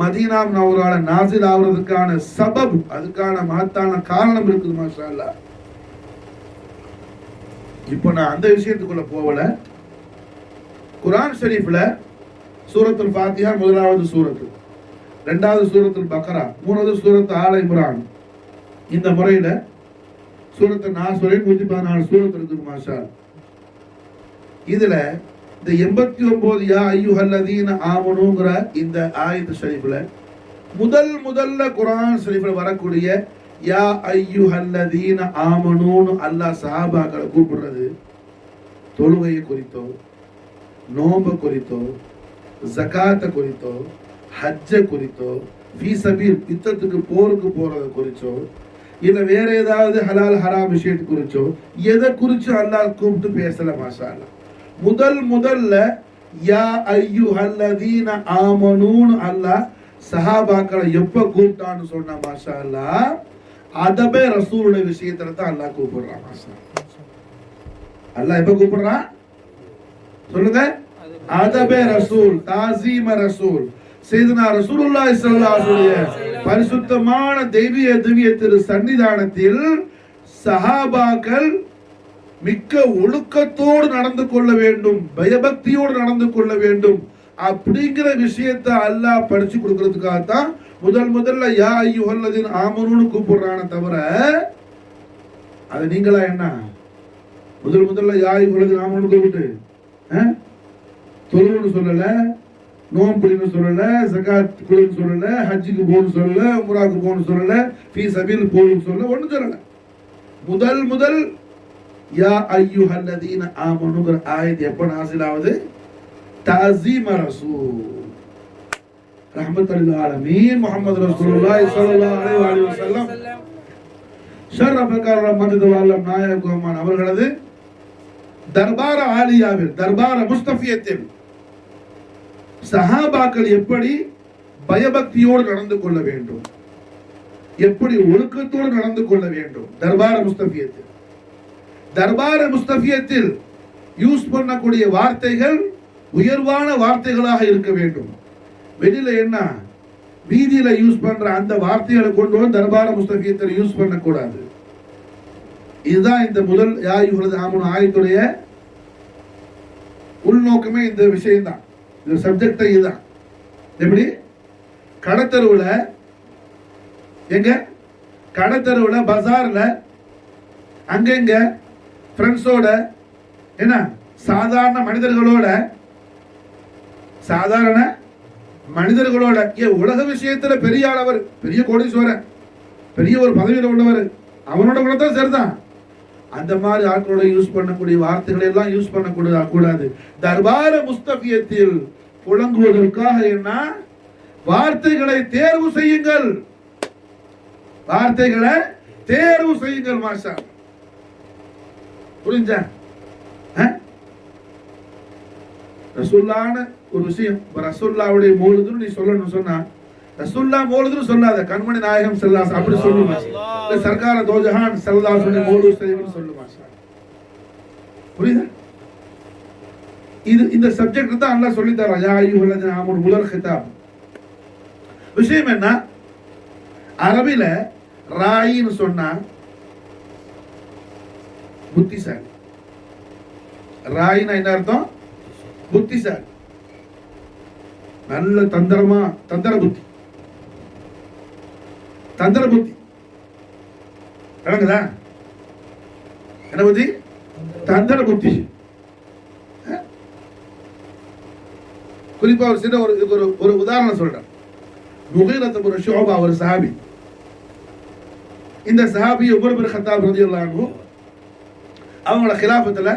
மதீனா முனவ்வரால நாசில் ஆவறதுக்கான சபப், அதுக்கான மகத்தான காரணம் இருக்குது. மாஷாஅல்லாஹ் இப்போ நான் அந்த விஷயத்துக்குள்ள போகல. குர்ஆன் ஷரீஃப்ல சூரத்துல் ஃபாத்திஹா முதலாவது சூரத்து, இரண்டாவது சூரத்துல் பக்ரா, மூணாவது சூரத்து ஆல இம்ரான், இந்த முறையில சூரத்து நாஸ் வரை 114 சூரத்து இருக்குது மாஷா. இதுல இந்த 89 யா அய்யுஹல்லதீன ஆமனுங்கிற இந்த ஆயத்து ஷரீஃப்ல முதல்ல குர்ஆன் ஷரீஃப்ல வரக்கூடிய யா அய்யுஹல்லதீன ஆமனூன்னு அல்லாஹ் சஹாபாக்களை கூப்பிடுறது தொழுகையை குறித்தோ, நோன்பு குறித்தோ, ஜகாத்தை குறித்தோ, ஹஜ்ஜ குறித்தோ, ஃபீ சபீல் யுத்தத்துக்கு போருக்கு போறத குறிச்சோ, இல்ல வேற ஏதாவது ஹலால் ஹராம் விஷயத்தை குறிச்சோ எதை குறிச்சு அல்லாஹ் கூப்பிட்டு பேசல மாஷா அல்லாஹ். முதல்ல யா அய்யுஹல்லதீன ஆமனூன்னு அல்லாஹ் சஹாபாக்களை எப்ப கூப்பிட்டான்னு சொன்ன மாஷா அல்லாஹ், அதபே ரசூலுடைய விஷயத்துல தான் அல்லாஹ் கூப்பிடுறான் மாஷா. அல்லாஹ் எப்ப கூப்பிடுறான் சொல்லுங்க? அதபே ரசூல், தாசீம ரசூல், சையதுனா ரசூலுல்லாஹி ஸல்லல்லாஹு அலைஹி வஸல்லம் பரிசுத்தமான திவ்ய திரு சன்னிதானத்தில் சஹாபாக்கள் மிக்க ஒழுக்கத்தோடு நடந்து கொள்ள வேண்டும், பயபக்தியோடு நடந்து கொள்ள வேண்டும் அப்படிங்கிற விஷயத்தை அல்லாஹ் படிச்சு கொடுக்கறதுக்காக தான் முதல்ல யா அய்யுஹல்லதீன ஆமனூன்னு கூப்பிடுறானே தவிர அது நீங்களா என்ன முதல்ல யா அய்யுஹல்லதீன ஆமனூன்னு கூப்பிட்டு தொழுவுன்னு சொல்லல, நோம்புன்னு சொல்லல, ஜகாத் குடுன்னு சொல்லல, ஹஜ்ஜுக்கு போன்னு சொல்லல, உம்ராக்கு போன்னு சொல்லல, ஃபீ சபீல் போன்னு சொல்லல, ஒன்றும் சொல்லல. முதல் யா அய்யுஹல்லதீன ஆமனுங்கிற ஆயத் எப்ப நாஸில் ஆகுது? தஅஸீம ரசூல் ரஹ்மத்துல் ஆலமீன் முஹம்மது ரசூலுல்லாஹி ஸல்லல்லாஹு அலைஹி வஸல்லம் ஷரஃப கர்ரமது வல்லம் நாயகம் அவர்களது தர்பார ஆலியாவில், தர்பார முஸ்தஃபியத்தில் சஹாபாக்கள் எப்படி பயபக்தியோடு நடந்து கொள்ள வேண்டும், எப்படி ஒழுக்கத்தோடு நடந்து கொள்ள வேண்டும். தர்பார முஸ்தஃபியத்தில் யூஸ் பண்ணக்கூடிய வார்த்தைகள் உயர்வான வார்த்தைகளாக இருக்க வேண்டும். வெளியில என்ன வீதியில யூஸ் பண்ற அந்த வார்த்தைகளை கொண்டு வந்து தர்பார முஸ்தஃபியத்தில் யூஸ் பண்ணக்கூடாது. இதுதான் இந்த முதல் யா அய்யுஹல்லதீன ஆமனூ ஆயத்துடைய உள்நோக்கமே. இந்த விஷயம் தான், இந்த சப்ஜெக்ட் இதுதான். எப்படி கடத்தருவுல, எங்க கடத்தருவுல, பஜார்ல, அங்கங்க ஃப்ரெண்ட்ஸோட, என்ன சாதாரண மனிதர்களோட உலக விஷயத்துல பெரிய ஆளவர், பெரிய கோடீஸ்வரர், பெரிய ஒரு பதவியில் உள்ளவர், அவனோட கூட தான் சரிதான். அந்த மாதிரி ஆட்களோட யூஸ் பண்ணக்கூடிய வார்த்தைகளை எல்லாம் யூஸ் பண்ணக்கூடாது. தர்பார முஸ்தஃபியத்தில் புழங்குவதற்காக என்ன வார்த்தைகளை தேர்வு செய்யுங்கள், வார்த்தைகளை தேர்வு செய்யுங்கள் மாஷா. புரிஞ்சா? ரசூல்லான ஒரு விஷயம், ரசூல்லாவுடைய மௌலிதுன்னு நீ சொல்லணும் சொன்னா ரசூல்லா மௌலிதுன்னு சொல்லாத, கண்மணி நாயகம் ஸல்லல்லாஹு அப்படி சொல்லுமா, சர்க்கார தோஜஹான் ஸல்லல்லாஹு அலைஹி வஸல்லம் மௌலிது ஷரீஃப்னு சொல்லுமா. புரியுதா? இது இந்த சப்ஜெக்ட் தான் அல்லாஹ் சொல்லி தரான். யா அய்யுஹல்லதீன ஆமனூ முதல் கிதாப். விஷயம் என்ன? அரபில ராயின்னு சொன்னா புத்திசாலி. ராயினா என்ன அர்த்தம்? புத்திசாலி, நல்ல தந்திர புத்தி விளங்குதா? என்ன புத்தி? தந்திர புத்தி. குறிப்பா ஒரு சின்ன ஒரு உதாரணம் சொல்றேன். முகீரத் இப்னு ஷுஅபா ஒரு சஹாபி. இந்த சஹாபி உமர் பின் கத்தாப் ரலியல்லாஹு அன்ஹு அவங்களோட கிலாஃபத்துல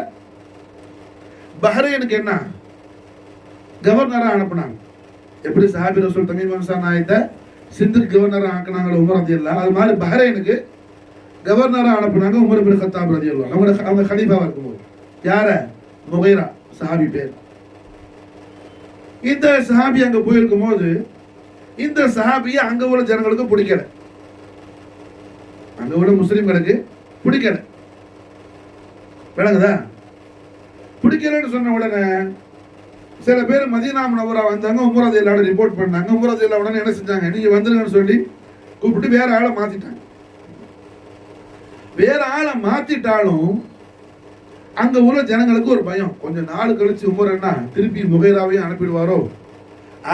பஹ்ரைனுக்கு என்ன கவர்னரா அனுப்புனாங்க. எப்படி சஹாபி ரசூல் தமீம் இன்சான் ஆயத்தை சிந்துக்கு கவர்னரா ஆக்குனாங்க உமர் ரலியல்லாஹு, அது மாதிரி பஹ்ரைனுக்கு கவர்னரா அனுப்புனாங்க உமர் பின் கத்தாப் ரலியல்லாஹு. அவங்க கலீஃபாவா இருக்கும்போது யார? முகீரா சஹாபி பேர். இந்த சஹாபி அங்க போயிருக்கும் போது இந்த சஹாபியை அங்க உள்ள ஜனங்களுக்கு பிடிக்கல, அங்க உள்ள முஸ்லிம்களுக்கு பிடிக்கல. விளங்குதா? பிடிக்கலன்னு சொன்ன உடனே சில பேர் மதீனா முனவ்வரா வந்தாங்க, உமர் ரலியல்லாஹு அன்ஹு ரிப்போர்ட் பண்ணாங்க. உமர் ரலியல்லாஹு அன்ஹு உடனே என்ன செஞ்சாங்க, நீங்க வந்துருங்கன்னு சொல்லி கூப்பிட்டு வேற ஆளை மாத்திட்டாங்க. வேற ஆளை மாத்திட்டாலும் அங்க உள்ள ஜனங்களுக்கு ஒரு பயம், கொஞ்சம் நாள் கழிச்சு உமர் என்ன திருப்பி முகைராவையும் அனுப்பிடுவாரோ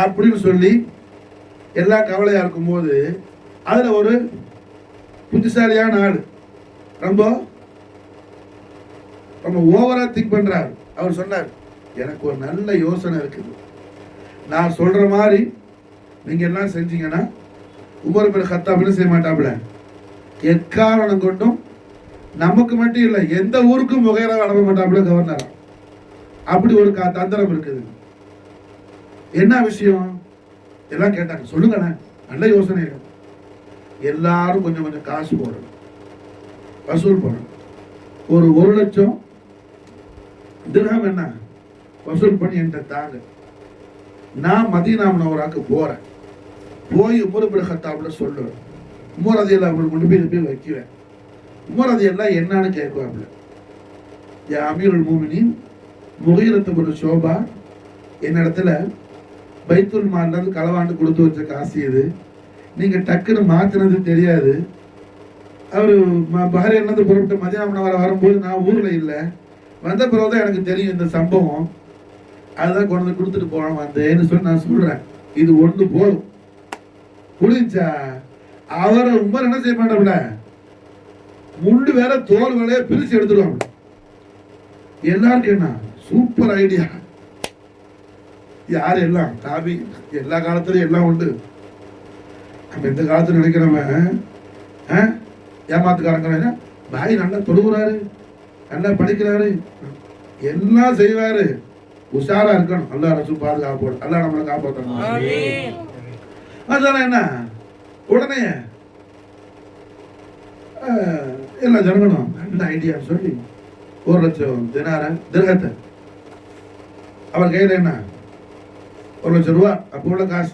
அப்படின்னு சொல்லி எல்லாம் கவலையா இருக்கும் போது அதுல ஒரு புத்திசாலியான ஆள் ரொம்ப ரொம்ப ஓவரா திங்க் பண்றாரு. அவர் சொன்னார், எனக்கு ஒரு நல்ல யோசனை இருக்குது, நான் சொல்ற மாதிரி நீங்க எல்லாம் செஞ்சீங்கன்னா உமர் பின் கத்தாப் செய்ய மாட்டாப்ல, எக்காரணம் கொண்டும் நமக்கு மட்டும் இல்லை எந்த ஊருக்கும் முகைராவை அனுப்ப மாட்டாப்ல கவர்னர். அப்படி ஒரு தந்திரம் இருக்குது. என்ன விஷயம் எல்லாம் கேட்டாங்க, சொல்லுங்களேன், நல்ல யோசனை. எல்லாரும் கொஞ்சம் கொஞ்சம் காசு போடணும், வசூல் பண்ணணும். ஒரு 1,00,000 திர்ஹம் என்ன வசூல் பண்ணி என்கிட்ட தாங்க. நான் மதீனா முனவராக்கு போறேன், போய் உமர் பின் கத்தாப்ல சொல்லுவேன். உமர் ரலியல்லாஹு அன்ஹு கொண்டு போய் வைக்குவேன். உமர் ரலியல்லாஹு என்னன்னு கேட்குவாப்ல, யா அமீருல் மூமினீன், முகீரத்து பின் ஷுபா என்னிடத்துல பைத்துல் மால்ல இருந்து களவாண்டு கொடுத்து வச்ச காசு இது, நீங்க டக்குன்னு மாத்தினது தெரியாது. அவரு பஹ்ரைன்ல இருந்து புறப்பட்டு மதீனா முனவரா வரும்போது நான் ஊர்ல இல்லை, வந்த பிறகுதான் எனக்கு தெரியும் இந்த சம்பவம், அதுதான் கொண்டு வந்து கொடுத்துட்டு போகலாம் வந்தேன்னு சொல்லி நான் சொல்றேன். இது ஒண்ணு போதும் புரிஞ்சா. அவரை உமர் என்ன செய்ய மாட்டாப்ல, முள்ளு வேற தோல் வேலையை பிரிச்சு எடுத்துருவாங்க. எல்லாருக்கும் என்ன சூப்பர் ஐடியா. யாரு எல்லாம் தாபி, எல்லா காலத்திலும் எல்லாம் உண்டு. நம்ம எந்த காலத்துல நினைக்கிறவன் ஏமாத்துக்காரங்க, பாய் நல்லா தொழுகிறாரு, நல்லா படிக்கிறாரு, எல்லாம் செய்வாரு, உஷாரா இருக்கணும். அல்லாஹ் ரசூல் பாதுகாப்போடு, அல்லாஹ் நம்மளை காப்பாற்றணும். அதனால என்ன உடனே எல்லா ஜனங்களும் நல்ல ஐடியா சொல்லி 1,00,000 திர்ஹத்தை அவர் கையில் என்ன 1,00,000 ரூபா அப்போ உள்ள காசு,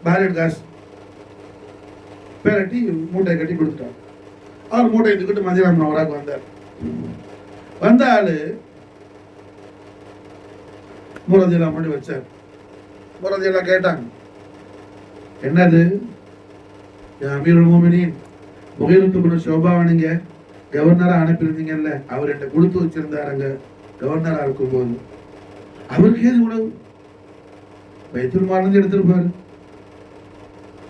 பாரட் காசு பேரட்டி மூட்டை கட்டி கொடுத்துட்டார். அவர் மூட்டை எடுத்துக்கிட்டு மதீனா முனவராக்கு வந்தார். வந்த ஆளு முரதியெல்லாம் பண்ணி வச்சார். முரதியெல்லாம் கேட்டாங்க, என்னது அமீருல் மூமினீன் முகீரத்து பின் ஷுபாவை நீங்க கவர்னரா அனுப்பியிருந்தீங்கல்ல, அவர் என்கிட்ட கொடுத்து வச்சிருந்தாருங்க கவர்னரா இருக்கும் போது, அவருக்கு ஏது உணவு பைத்துல் மால்ல எடுத்திருப்பாரு.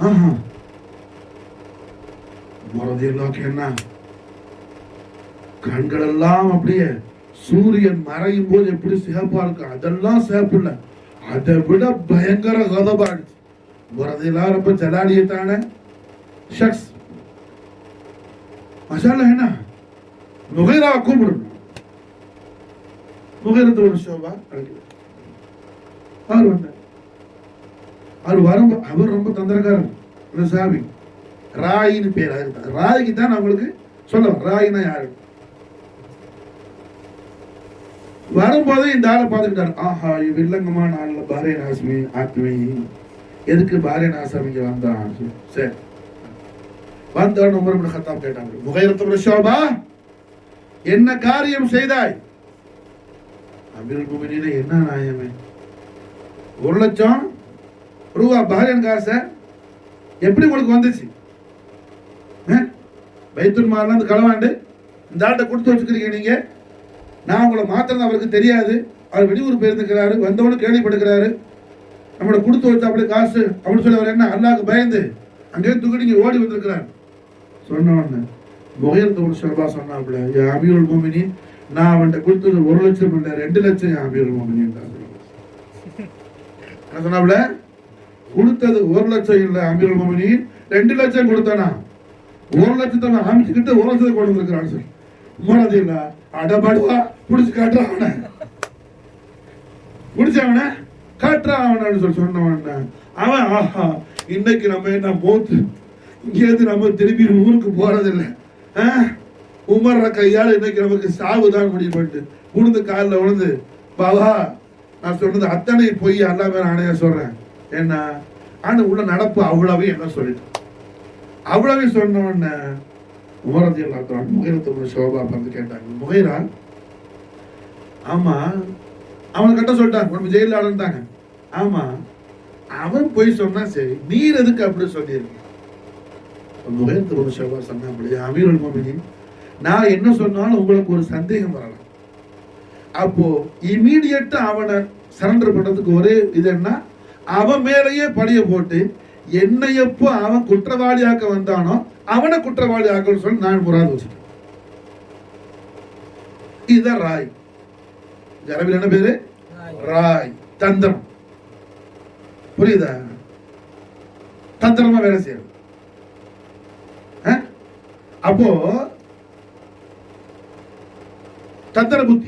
ஆஹா முரதியெல்லாம் என்ன கண்கள் எல்லாம் அப்படியே சூரியன் மறையும் போது எப்படி சிவப்பா இருக்கு, அதெல்லாம் சிவப்பு இல்ல, அதை விட பயங்கர கதபாடுச்சு. முரதியெல்லாம் ரொம்ப ஜலாலியத்தான ஷக்ஸ். மசாலா என்ன முகைராவை கூப்பிடணும். முகைரத்து ஒரு ஷோபா அவர் வந்தார். அவர் வரும், அவர் ரொம்ப தந்திரக்காரன் சாமி. ராயின்னு பேர், ராய்க்கு தான் நான் உங்களுக்கு சொல்லுவேன், ராயினா யாரு. வரும்போது இந்த ஆளை பார்த்துக்கிட்டாரு, ஆஹா வில்லங்கமான ஆள்ல பஹ்ரைன் ஆஸ்மி ஆத்மி, எதுக்கு பஹ்ரைன் ஆசாமி இங்க வந்தான். சரி வந்தவன் உமர் பின் கத்தாப் கேட்டாங்க, முகைரத்து பின் ஷுபா என்ன காரியம் செய்தாய்? அமீருல் மூமினீன், என்ன நியாயமே 1,00,000 ரூபா பஹ்ரைன் காசை எப்படி உங்களுக்கு வந்துச்சு? பைத்துல் மால்ல இருந்து களவாண்டு இந்த ஆள்கிட்ட கொடுத்து வச்சுக்கிறீங்க நீங்க. நான் உங்களை மாத்திரம் அவருக்கு தெரியாது, அவர் வெளியூர் போயிருந்துக்கிறாரு, வந்தவனு கேள்விப்படுக்கிறாரு, நம்மளை கொடுத்து வச்சா அப்படி காசு அப்படின்னு சொல்லி அவர் என்ன அல்லாஹ்க்கு பயந்து அங்கேயே தூக்கிட்டு ஓடி வந்திருக்கிறார். சொன்ன உடனே முகைரத்து பின் ஷுபா சொன்னாப்புல, யா அமீருல் மூமினீன், நான் அவன்கிட்ட கொடுத்தது 1,00,000 இல்லை 2,00,000. யா அமீருல் மூமினீன் என்ன சொன்னாப்புல, கொடுத்தது 1,00,000 இல்லை அமீருல் மூமினீன், 2,00,000 கொடுத்தானா, 1,00,000 அமைச்சுக்கிட்டு 1,00,000 கொண்டு வந்திருக்கிறான்னு சொல்லி உமர் இல்ல அடபடுவா புடிச்சு காட்டுறான், அவனை புடிச்ச அவனை காட்டுறான் அவனு சொல்லி சொன்னவன அவன், ஆஹா இன்னைக்கு நம்ம என்ன போத்து இங்கேருந்து நம்ம திருப்பி ஊருக்கு போறதில்லை, உமர்ற கையால் இன்னைக்கு நமக்கு சாவுதான் முடிவு பண்ணிட்டு உழுந்து காலில் உழுந்து, பாவா நான் சொன்னது அத்தனை பொய் அல்லா மேல ஆணையா சொல்றேன் என்ன, ஆனா உள்ள நடப்பு அவ்வளவே என்ன சொல்லிட்டு அவ்வளவே சொன்ன உடனே உமர் ரலியல்லாஹு முகைரத்து பின் ஷுபா பார்த்து கேட்டாங்க, முகைரா ஆமா அவனை கட்ட சொல்லிட்டாங்க, நம்ம ஜெயில ஆளுந்தாங்க, ஆமா அவன் போய் சொன்னா சரி, நீர் எதுக்கு அப்படி சொல்லியிருக்க? முகைரத்து பின் ஷுபா சொன்னா, அமீருல் மூமினீன், நான் என்ன சொன்னாலும் உங்களுக்கு ஒரு சந்தேகம் வரலாம், அப்போ இமீடியட்டா அவனை சரண்டர் பண்றதுக்கு ஒரே இது என்ன, அவன் மேலேயே பழிய போட்டு என்னை எப்போ அவன் குற்றவாளியாக்க வந்தானோ அவனை குற்றவாளி ஆக்கணும்னு சொல்லி நான் முறாது வச்சுட்டேன். இதுதான் ராய். அரபில் என்ன பேரு? ராய். தந்திரம். புரியுதா? தந்திரமா வேலை செய்யறது. அப்போ தந்திர புத்தி